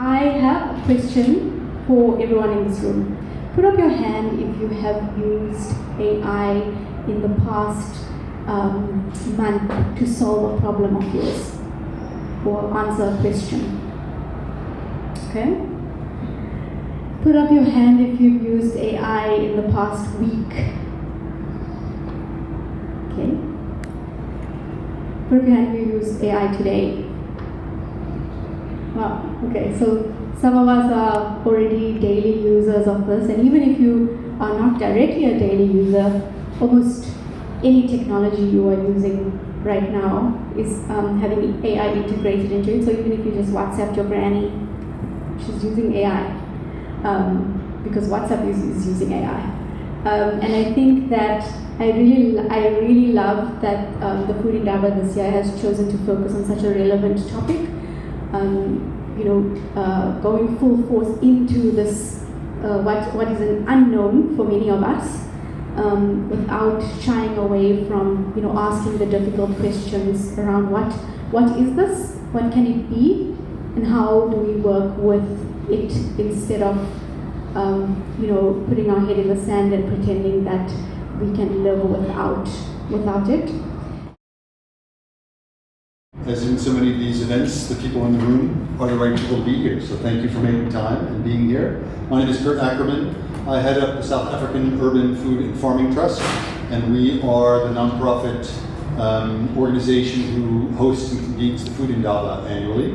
I have a question for everyone in this room. Put up your hand if you have used AI in the past month to solve a problem of yours or answer a question. Okay? Put up your hand if you've used AI in the past week. Okay? Put up your hand if you use AI today. Wow, okay, so some of us are already daily users of this, and even if you are not directly a daily user, almost any technology you are using right now is having AI integrated into it. So even if you just WhatsApp your granny, she's using AI, because WhatsApp is using AI. And I think that I really love that the Food Indaba this year has chosen to focus on such a relevant topic. Going full force into this, what is an unknown for many of us, without shying away from asking the difficult questions around what is this, what can it be, and how do we work with it instead of putting our head in the sand and pretending that we can live without it. As in so many of these events, the people in the room are the right people to be here. So thank you for making time and being here. My name is Kurt Ackerman. I head up the South African Urban Food and Farming Trust, and we are the nonprofit organization who hosts and convenes the Food Indaba annually.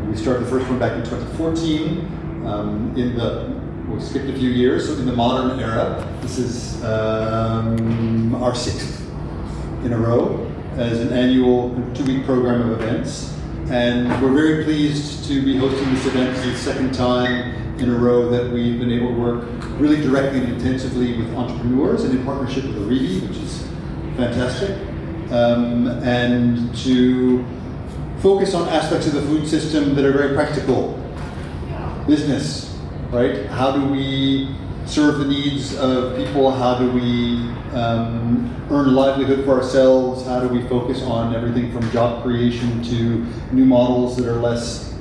We started the first one back in 2014. We skipped a few years, so in the modern era, this is our sixth in a row as an annual 2-week program of events. And we're very pleased to be hosting this event. It's the second time in a row that we've been able to work really directly and intensively with entrepreneurs and in partnership with Oribi, which is fantastic. And to focus on aspects of the food system that are very practical. Business, right? How do we serve the needs of people? How do we earn a livelihood for ourselves? How do we focus on everything from job creation to new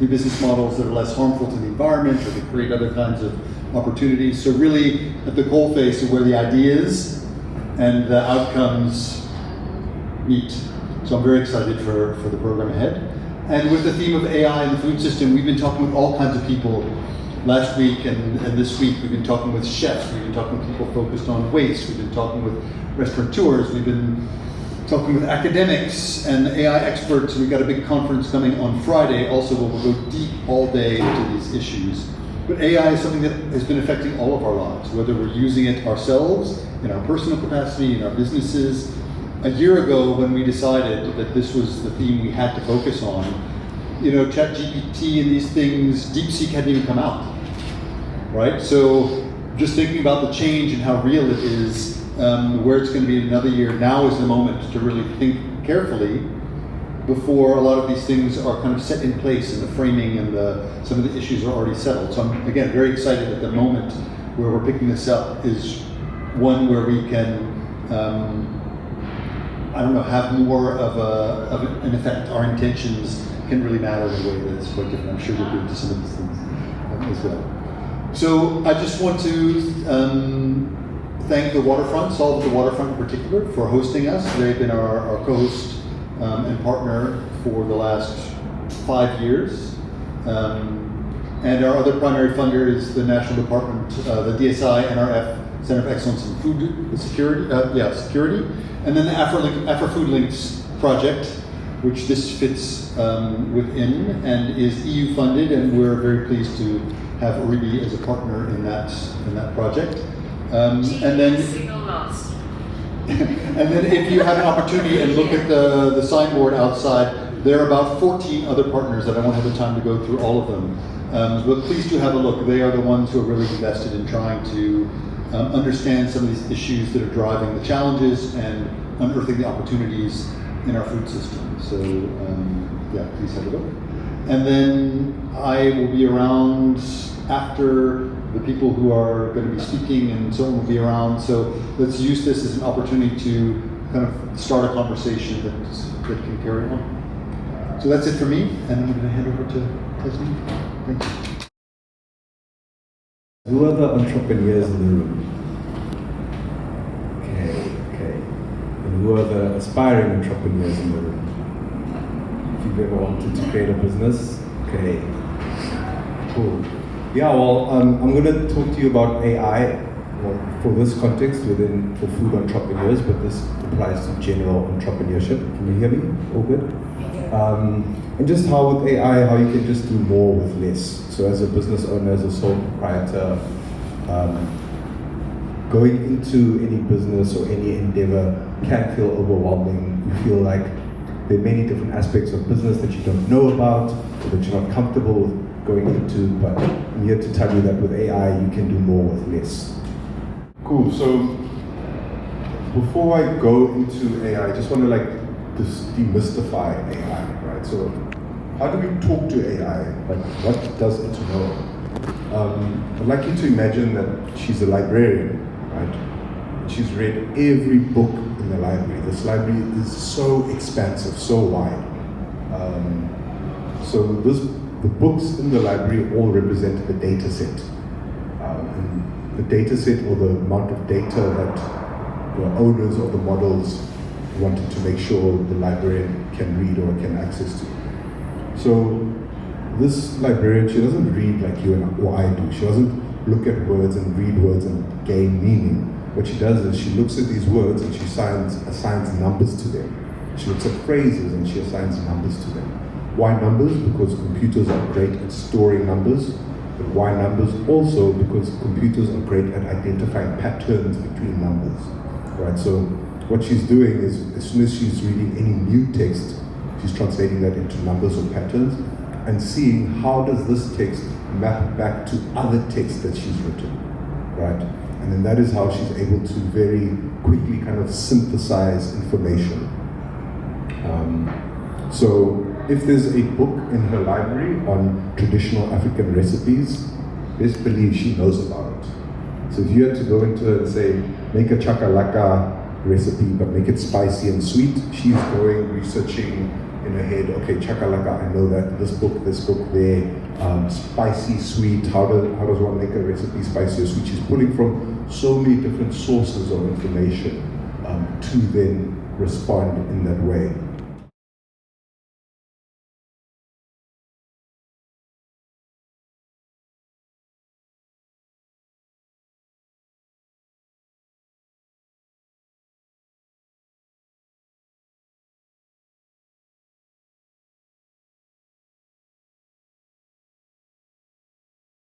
business models that are less harmful to the environment or to create other kinds of opportunities? So really at the coalface of where the ideas and the outcomes meet. So I'm very excited for the program ahead. And with the theme of AI in the food system, we've been talking with all kinds of people. Last week and this week, we've been talking with chefs, we've been talking with people focused on waste, we've been talking with restaurateurs, we've been talking with academics and AI experts. We've got a big conference coming on Friday also where we'll go deep all day into these issues. But AI is something that has been affecting all of our lives, whether we're using it ourselves, in our personal capacity, in our businesses. A year ago when we decided that this was the theme we had to focus on, ChatGPT and these things, DeepSeek hadn't even come out. Right? So just thinking about the change and how real it is, where it's going to be in another year, now is the moment to really think carefully before a lot of these things are kind of set in place and the framing and some of the issues are already settled. So I'm, again, very excited that the moment where we're picking this up is one where we can, have more of an effect. Our intentions can really matter in a way that's quite different. I'm sure you'll get into some of these things as well. So I just want to thank the Waterfront, Solve the Waterfront in particular, for hosting us. They've been our co-host and partner for the last 5 years. And our other primary funder is the National Department, the DSI NRF Center of Excellence in Food Security, and then the Afro-Food Links project, which this fits within and is EU funded, and we're very pleased to have Oribi as a partner in that project. And then if you have an opportunity and look at the signboard outside, there are about 14 other partners that I won't have the time to go through all of them. But please do have a look. They are the ones who are really invested in trying to understand some of these issues that are driving the challenges and unearthing the opportunities in our food system. So please have a look. And then I will be around after the people who are going to be speaking, and so on will be around. So let's use this as an opportunity to kind of start a conversation that can carry on. So that's it for me, and I'm going to hand over to Tasneem. Thank you. Who are the entrepreneurs in the room? Okay. And who are the aspiring entrepreneurs in the room? If you've ever wanted to create a business, okay. Cool. Yeah, well, I'm going to talk to you about AI, well, for this context for food entrepreneurs, but this applies to general entrepreneurship. Can you hear me? All good? And just how with AI, how you can just do more with less. So as a business owner, as a sole proprietor, going into any business or any endeavor can feel overwhelming. You feel like there are many different aspects of business that you don't know about, or that you're not comfortable with going into, but I'm here to tell you that with AI, you can do more with less. Cool, so before I go into AI, I just want to just demystify AI, right? So how do we talk to AI? What does it know? I'd like you to imagine that she's a librarian, right? She's read every book in the library. This library is so expansive, so wide. The books in the library all represent the data set. And the data set, or the amount of data that the owners of the models wanted to make sure the librarian can read or can access to. So this librarian, she doesn't read like you or I do. She doesn't look at words and read words and gain meaning. What she does is she looks at these words and she assigns numbers to them. She looks at phrases and she assigns numbers to them. Why numbers? Because computers are great at storing numbers. But why numbers? Also because computers are great at identifying patterns between numbers. Right? So what she's doing is, as soon as she's reading any new text, she's translating that into numbers or patterns and seeing how does this text map back to other text that she's written. Right? And then that is how she's able to very quickly kind of synthesize information. So if there's a book in her library on traditional African recipes, best believe she knows about it. So if you had to go into it and say, make a chakalaka recipe, but make it spicy and sweet, she's going, researching in her head, okay, chakalaka, I know that, this book there, spicy, sweet, how does one make a recipe spicy or sweet? She's pulling from so many different sources of information to then respond in that way.